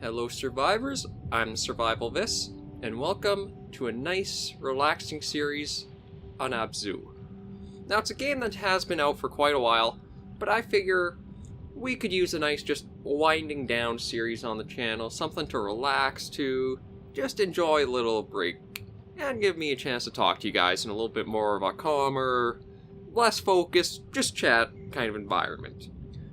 Hello survivors, I'm SurvivalVis, and welcome to a nice, relaxing series on ABZU. Now it's a game that has been out for quite a while, but I figure we could use a nice just winding down series on the channel, something to relax to, just enjoy a little break, and give me a chance to talk to you guys in a little bit more of a calmer, less focused, just chat kind of environment.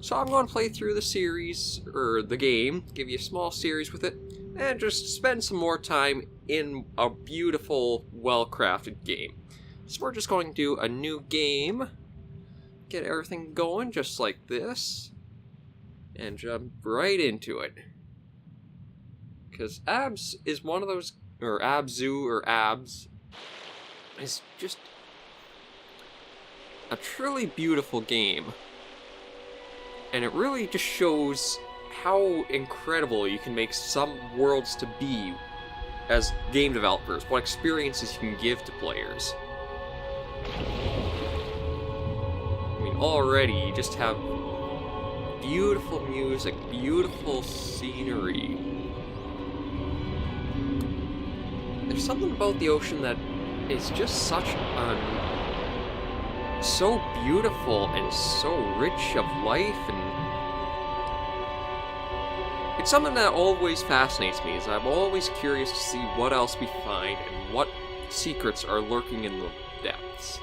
So I'm going to play through the series, or the game, give you a small series with it, and just spend some more time in a beautiful, well-crafted game. So we're just going to do a new game, get everything going just like this, and jump right into it. Because ABZ is one of those, or ABZU, or ABZ, is just a truly beautiful game. And it really just shows how incredible you can make some worlds to be as game developers, what experiences you can give to players. I mean, already you just have beautiful music, beautiful scenery. There's something about the ocean that is just such so beautiful and so rich of life, and it's something that always fascinates me, as I'm always curious to see what else we find and what secrets are lurking in the depths.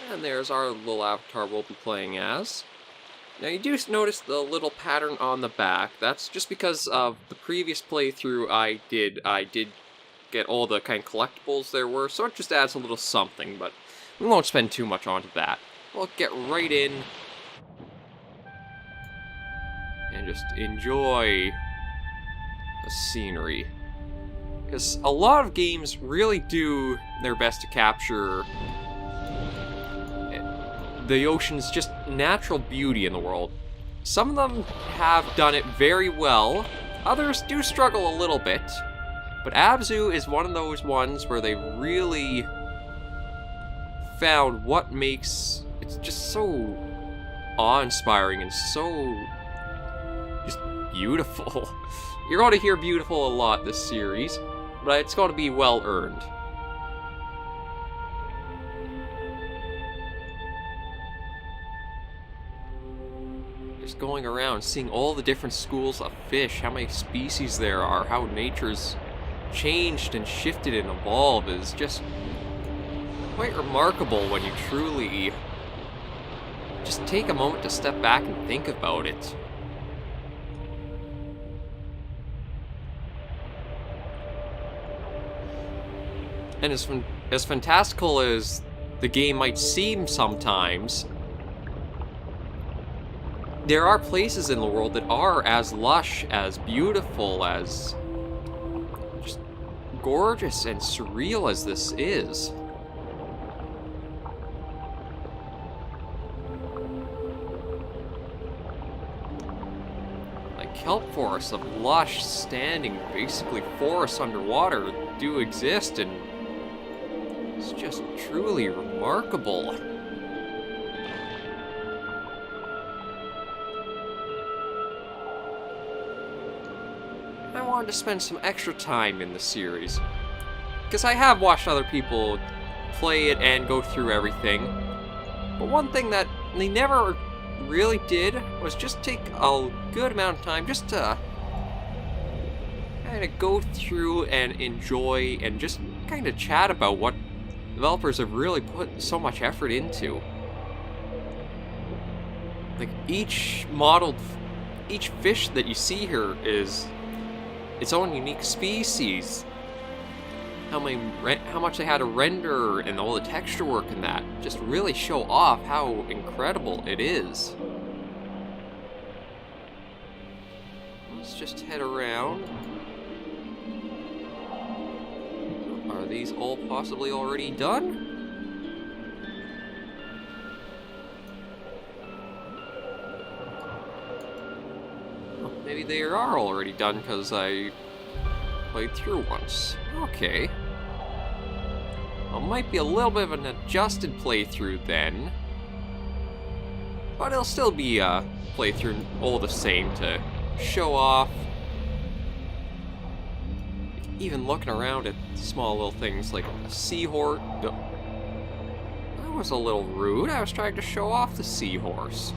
And there's our little avatar we'll be playing as. Now you do notice the little pattern on the back. That's just because of the previous playthrough I did get all the kind of collectibles there were, so it just adds a little something, but we won't spend too much onto that. We'll get right in and just enjoy the scenery. Because a lot of games really do their best to capture the ocean's just natural beauty in the world. Some of them have done it very well, others do struggle a little bit, but ABZU is one of those ones where they really found what makes it just so awe-inspiring and so just beautiful. You're going to hear beautiful a lot this series, but it's going to be well earned. Just going around, seeing all the different schools of fish, how many species there are, how nature's changed and shifted and evolved is just quite remarkable when you truly just take a moment to step back and think about it. And as fantastical as the game might seem sometimes, there are places in the world that are as lush, as beautiful, as just gorgeous and surreal as this is. Like kelp forests of lush, standing, basically forests underwater do exist, and it's just truly remarkable. I wanted to spend some extra time in the series, because I have watched other people play it and go through everything, but one thing that they never really did was just take a good amount of time just to kind of go through and enjoy and just kind of chat about what developers have really put so much effort into. Like each fish that you see here is its own unique species. how much they had to render and all the texture work and that. Just really show off how incredible it is. Let's just head around. Are these all possibly already done? Oh, maybe they are already done because I played through once. Okay. Well, it might be a little bit of an adjusted playthrough then. But it'll still be a playthrough all the same to show off. Even looking around at small little things like a seahorse. That was a little rude. I was trying to show off the seahorse.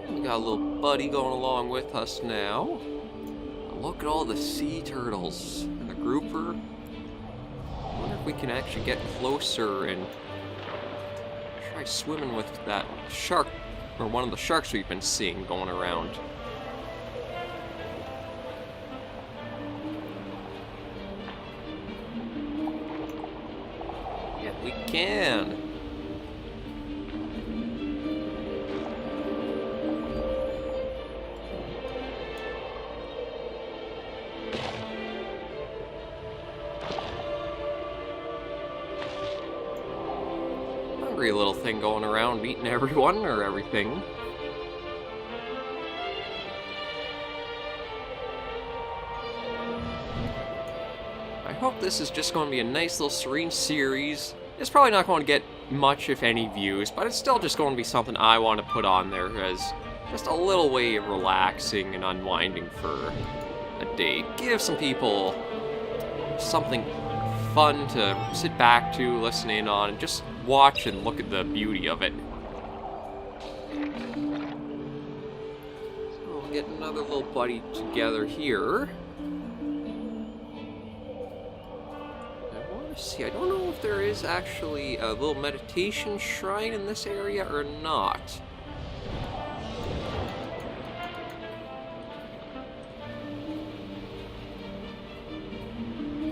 We got a little buddy going along with us now. Look at all the sea turtles and the grouper. I wonder if we can actually get closer and try swimming with that shark, or one of the sharks we've been seeing going around. Yeah, we can. Little thing going around eating everyone or everything. I hope this is just going to be a nice little serene series. It's probably not going to get much, if any, views, but it's still just going to be something I want to put on there as just a little way of relaxing and unwinding for a day. Give some people something fun to sit back to, listen in on, and just watch and look at the beauty of it. So we'll get another little buddy together here. I want to see, I don't know if there is actually a little meditation shrine in this area or not.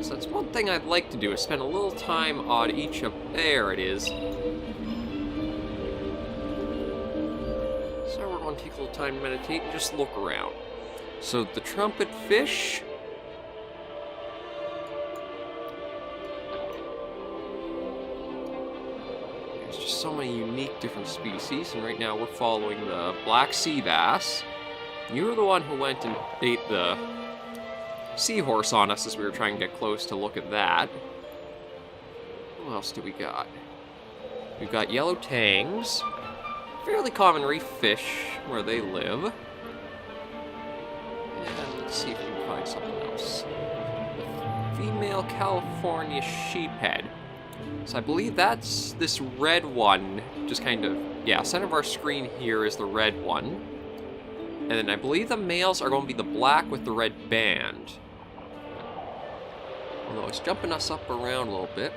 So that's one thing I'd like to do, is spend a little time on each of... There it is. So we're going to take a little time to meditate and just look around. So the trumpet fish. There's just so many unique different species, and right now we're following the black sea bass. You were the one who went and ate the seahorse on us as we were trying to get close to look at that. What else do we got? We've got yellow tangs, fairly common reef fish where they live. And let's see if we can find something else. Female California sheephead. So I believe that's this red one, just kind of, yeah, center of our screen here is the red one. And then I believe the males are going to be the black with the red band. Although it's jumping us up around a little bit.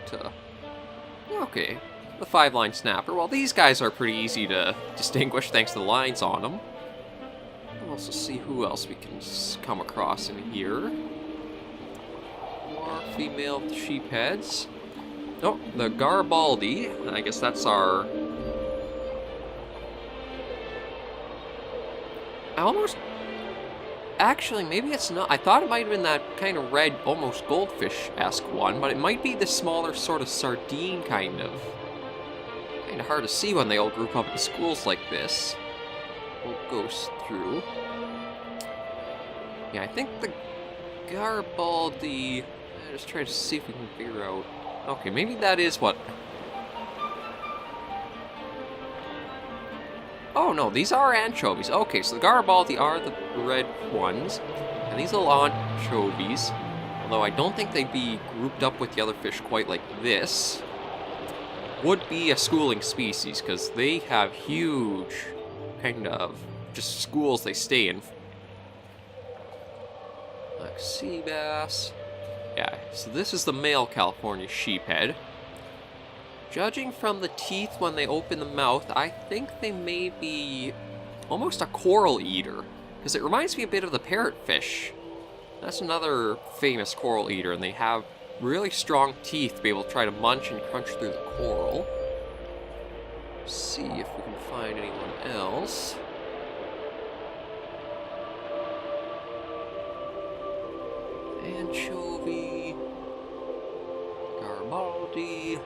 Okay, the 5-line snapper. Well, these guys are pretty easy to distinguish thanks to the lines on them. We'll also see who else we can come across in here. More female sheepheads. Oh, the Garibaldi. I guess that's our... Actually, maybe it's not. I thought it might have been that kind of red, almost goldfish-esque one, but it might be the smaller sort of sardine kind of. Kind of hard to see when they all group up in schools like this. We'll go through. Yeah, I think the Garibaldi... I'm just trying to see if we can figure out... Okay, maybe that is what... Oh no, these are anchovies. Okay, so the Garibaldi are the red ones, and these little anchovies, although I don't think they'd be grouped up with the other fish quite like this, would be a schooling species, because they have huge, kind of, just schools they stay in. Like sea bass. Yeah, so this is the male California sheephead. Judging from the teeth when they open the mouth, I think they may be almost a coral eater, because it reminds me a bit of the parrotfish. That's another famous coral eater, and they have really strong teeth to be able to try to munch and crunch through the coral. Let's see if we can find anyone else. Anchovy, Garibaldi,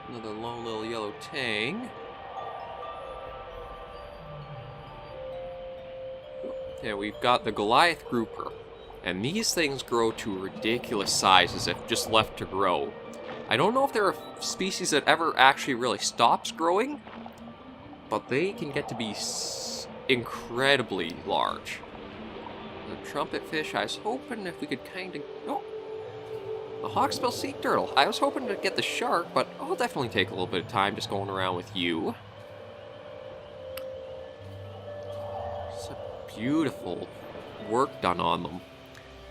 another lone little yellow tang. Yeah, we've got the Goliath grouper, and these things grow to ridiculous sizes if just left to grow. I don't know if there are species that ever actually really stops growing, but they can get to be incredibly large. The trumpet fish, I was hoping if we could kind of... Oh! The hawksbill sea turtle. I was hoping to get the shark, but I'll definitely take a little bit of time just going around with you. It's a beautiful work done on them.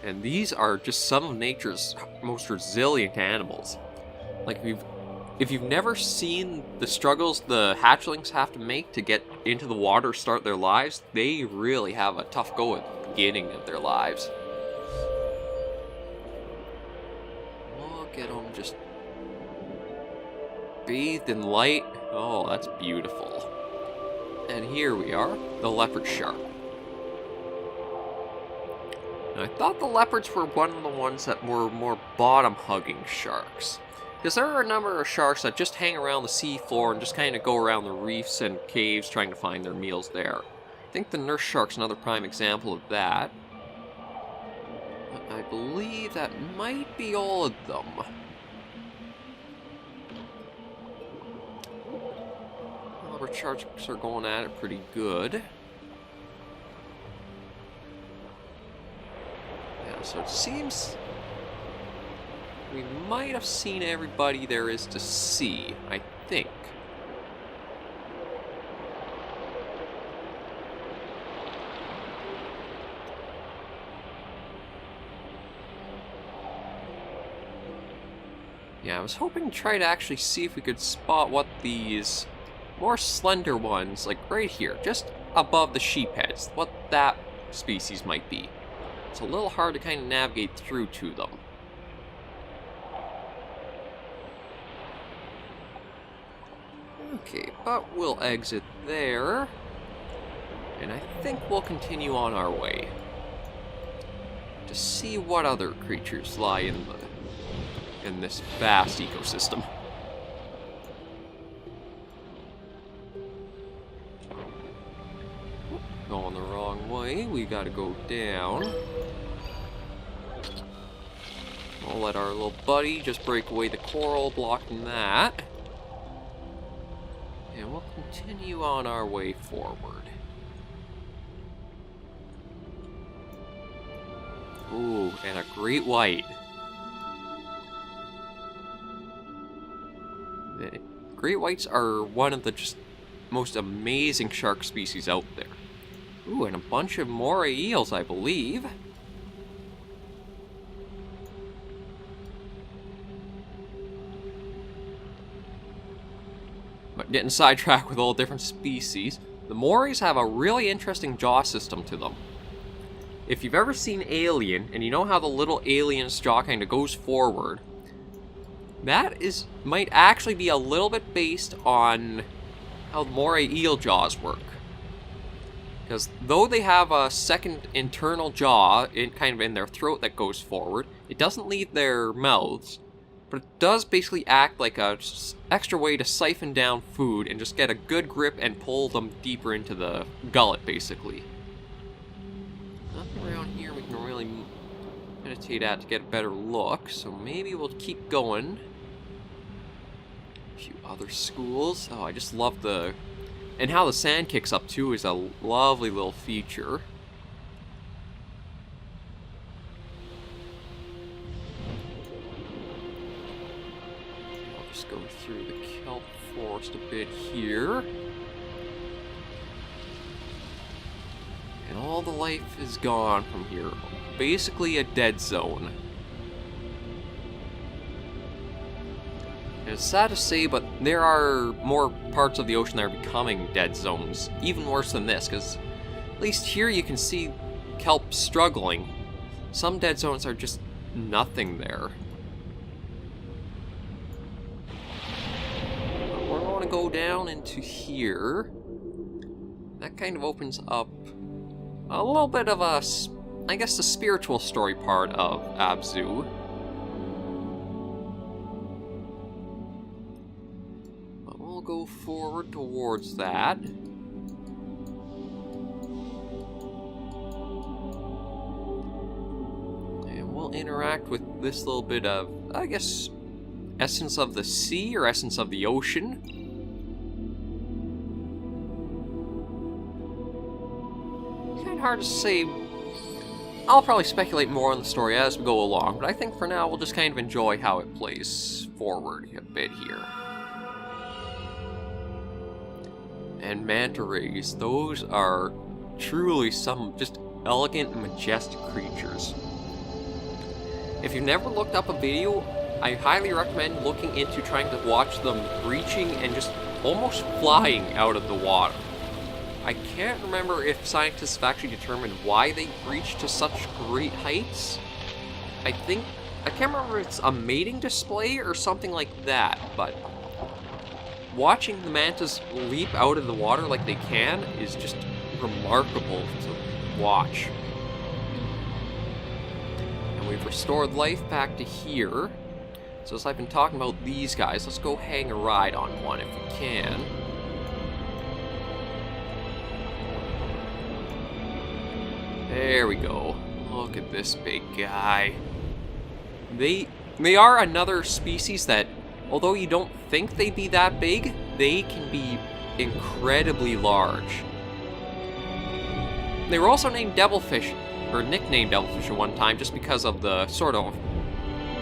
And these are just some of nature's most resilient animals. Like, if you've never seen the struggles the hatchlings have to make to get into the water, start their lives, they really have a tough go at the beginning of their lives. Look at them just bathed in light. Oh, that's beautiful. And here we are, the leopard shark. Now, I thought the leopards were one of the ones that were more bottom-hugging sharks. Because there are a number of sharks that just hang around the seafloor and just kind of go around the reefs and caves trying to find their meals there. I think the nurse shark's another prime example of that. But I believe that might be all of them. Leopard sharks are going at it pretty good. Yeah, so it seems... we might have seen everybody there is to see, I think. Yeah, I was hoping to try to actually see if we could spot what these more slender ones, like right here, just above the sheepheads, what that species might be. It's a little hard to kind of navigate through to them. Okay, but we'll exit there, and I think we'll continue on our way to see what other creatures lie in this vast ecosystem. Going the wrong way, we gotta go down. We'll let our little buddy just break away the coral, blocking that. And we'll continue on our way forward. Ooh, and a great white. The great whites are one of the just most amazing shark species out there. Ooh, and a bunch of moray eels, I believe. But getting sidetracked with all different species, the morays have a really interesting jaw system to them. If you've ever seen Alien, and you know how the little alien's jaw kind of goes forward, that might actually be a little bit based on how moray eel jaws work. Because though they have a second internal jaw kind of in their throat that goes forward, it doesn't leave their mouths, but it does basically act like a extra way to siphon down food and just get a good grip and pull them deeper into the gullet, basically. Nothing around here we can really meditate at to get a better look, so maybe we'll keep going. A few other schools. Oh, I just love the... And how the sand kicks up, too, is a lovely little feature. I'll just go through the kelp forest a bit here. And all the life is gone from here. Basically a dead zone. And it's sad to say, but there are more parts of the ocean that are becoming dead zones. Even worse than this, because at least here you can see kelp struggling. Some dead zones are just nothing there. But we're going to go down into here. That kind of opens up a little bit of a, I guess, the spiritual story part of ABZU. But we'll go forward towards that. And we'll interact with this little bit of, I guess, essence of the sea or essence of the ocean. Hard to say. I'll probably speculate more on the story as we go along, but I think for now we'll just kind of enjoy how it plays forward a bit here. And manta rays, those are truly some just elegant and majestic creatures. If you've never looked up a video, I highly recommend looking into trying to watch them breaching and just almost flying out of the water. I can't remember if scientists have actually determined why they breach to such great heights. I can't remember if it's a mating display or something like that, but watching the mantas leap out of the water like they can is just remarkable to watch. And we've restored life back to here. So as I've been talking about these guys, let's go hang a ride on one if we can. There we go. Look at this big guy. They are another species that, although you don't think they'd be that big, they can be incredibly large. They were also named devilfish, or nicknamed devilfish at one time, just because of the sort of,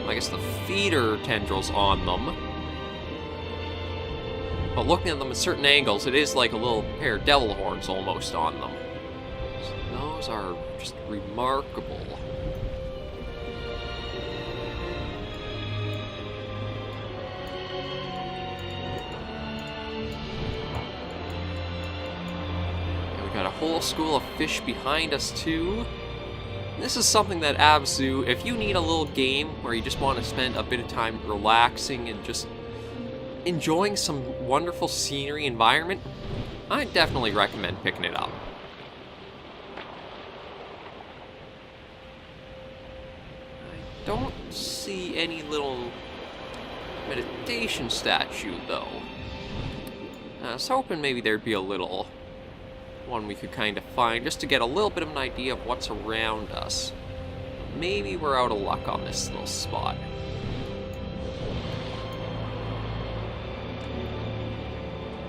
I guess, the feeder tendrils on them. But looking at them at certain angles, it is like a little pair of devil horns almost on them. Those are just remarkable. And we got a whole school of fish behind us too. This is something that ABZU, if you need a little game where you just want to spend a bit of time relaxing and just enjoying some wonderful scenery environment, I definitely recommend picking it up. Don't see any little meditation statue, though. I was hoping maybe there'd be a little one we could kind of find, just to get a little bit of an idea of what's around us. Maybe we're out of luck on this little spot.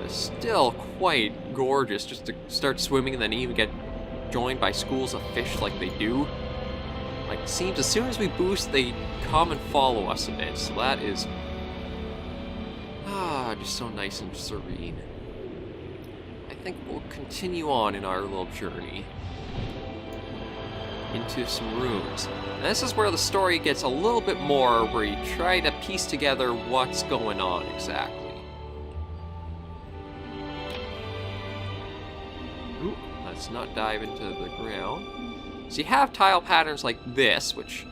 It's still quite gorgeous just to start swimming and then even get joined by schools of fish like they do. Like, it seems as soon as we boost, they come and follow us a bit, so that is... just so nice and serene. I think we'll continue on in our little journey into some rooms. And this is where the story gets a little bit more, where you try to piece together what's going on exactly. Ooh, let's not dive into the ground. So you have tile patterns like this, which,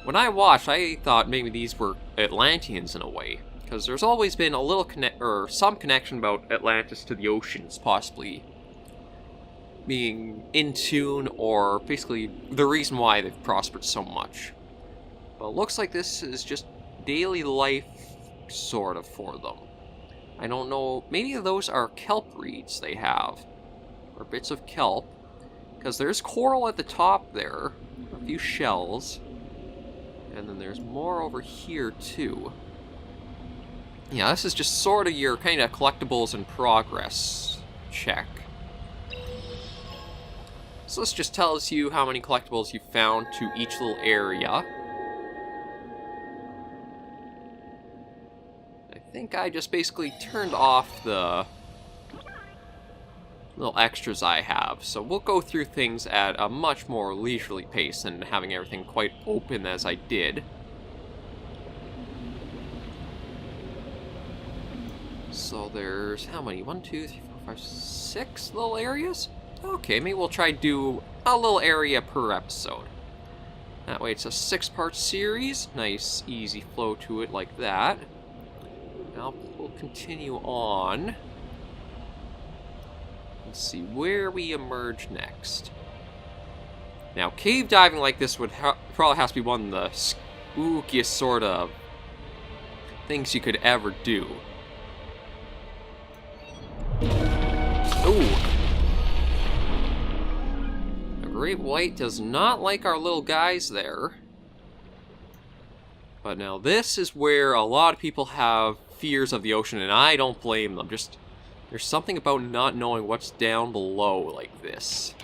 when I watched, I thought maybe these were Atlanteans in a way, because there's always been a little some connection about Atlantis to the oceans, possibly being in tune, or basically the reason why they've prospered so much. But it looks like this is just daily life, sort of, for them. I don't know, maybe those are kelp reeds they have, or bits of kelp. Because there's coral at the top there, a few shells, and then there's more over here too. Yeah, this is just sort of your kind of collectibles in progress check. So this just tells you how many collectibles you found to each little area. I think I just basically turned off the little extras I have, so we'll go through things at a much more leisurely pace than having everything quite open as I did. So there's how many? 1, 2, 3, 4, 5, 6 little areas? Okay, maybe we'll try to do a little area per episode. That way it's a 6-part series. Nice, easy flow to it like that. Now we'll continue on. Let's see where we emerge next. Now, cave diving like this would probably has to be one of the spookiest sort of things you could ever do. Ooh. The great white does not like our little guys there. But now this is where a lot of people have fears of the ocean, and I don't blame them. Just, there's something about not knowing what's down below like this.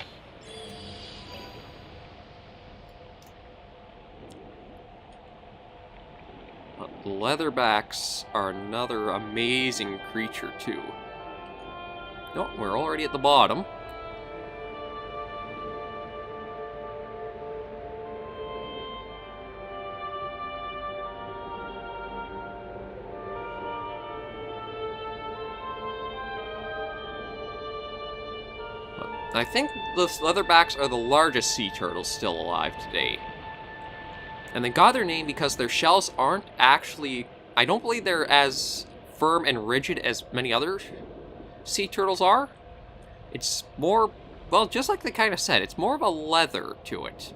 But leatherbacks are another amazing creature, too. Oh, we're already at the bottom. I think the leatherbacks are the largest sea turtles still alive today. And they got their name because their shells aren't actually... I don't believe they're as firm and rigid as many other sea turtles are. It's more... well, just like they kind of said, it's more of a leather to it.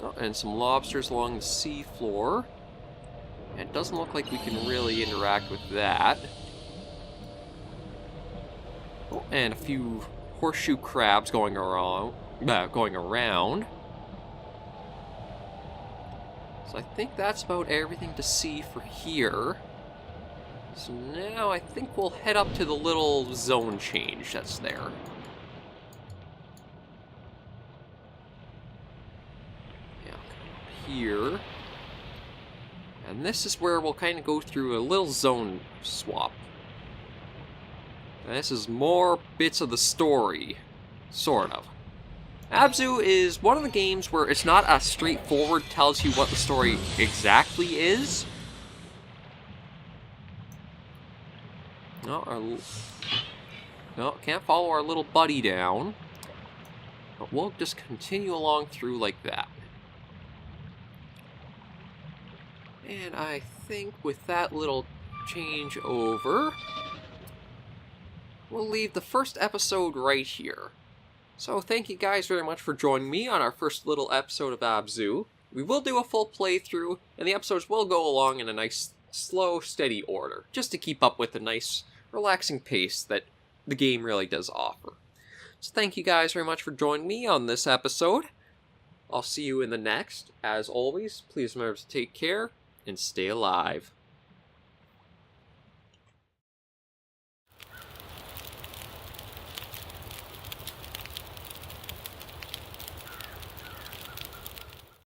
Oh, and some lobsters along the sea floor. It doesn't look like we can really interact with that. Oh, and a few horseshoe crabs going around. So I think that's about everything to see for here. So now I think we'll head up to the little zone change that's there. Yeah, here. And this is where we'll kind of go through a little zone swap. And this is more bits of the story, sort of. ABZU is one of the games where it's not as straightforward, tells you what the story exactly is. No, can't follow our little buddy down. But we'll just continue along through like that. And I think with that little change over, we'll leave the first episode right here. So thank you guys very much for joining me on our first little episode of ABZU. We will do a full playthrough, and the episodes will go along in a nice, slow, steady order, just to keep up with the nice, relaxing pace that the game really does offer. So thank you guys very much for joining me on this episode. I'll see you in the next. As always, please remember to take care and stay alive.